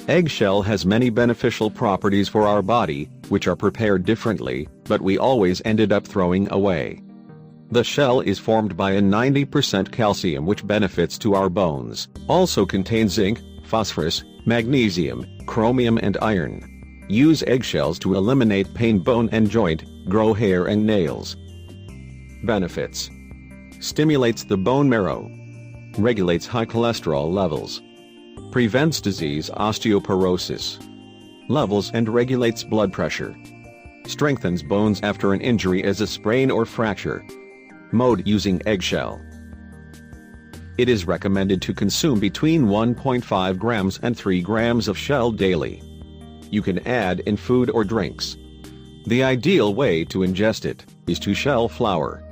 Eggshell has many beneficial properties for our body, which are prepared differently, but we always ended up throwing away. The shell is formed by a 90% calcium which benefits to our bones, also contains zinc, phosphorus, magnesium, chromium and iron. Use eggshells to eliminate pain, bone and joint, grow hair and nails. Benefits: stimulates the bone marrow, regulates high cholesterol levels, prevents disease osteoporosis, levels and regulates blood pressure, strengthens bones after an injury as a sprain or fracture. Mode: using eggshell. It is recommended to consume between 1.5 grams and 3 grams of shell daily. You can add in food or drinks. The ideal way to ingest it is to shell flour.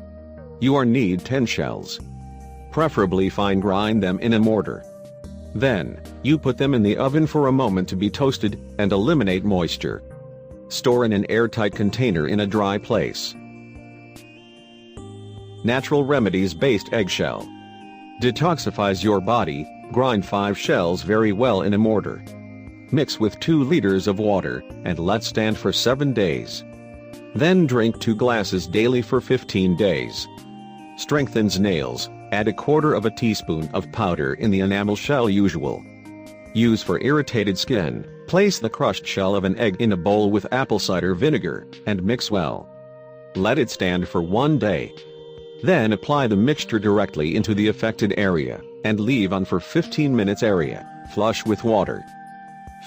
You are need 10 shells. Preferably fine grind them in a mortar. Then, you put them in the oven for a moment to be toasted and eliminate moisture. Store in an airtight container in a dry place. Natural remedies-based eggshell. Detoxifies your body. Grind 5 shells very well in a mortar. Mix with 2 liters of water and let stand for 7 days. Then drink 2 glasses daily for 15 days. Strengthens nails. Add 1/4 teaspoon of powder in the enamel shell. Usual. Use for irritated skin. Place the crushed shell of an egg in a bowl with apple cider vinegar and mix well. Let it stand for 1 day. Then apply the mixture directly into the affected area and leave on for 15 minutes. Area, flush with water.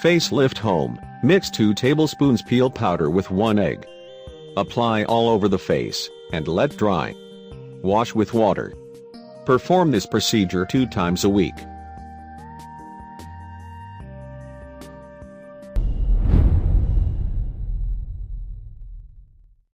Facelift home. Mix 2 tablespoons peel powder with 1 egg. Apply all over the face and let dry. Wash with water. Perform this procedure 2 times a week.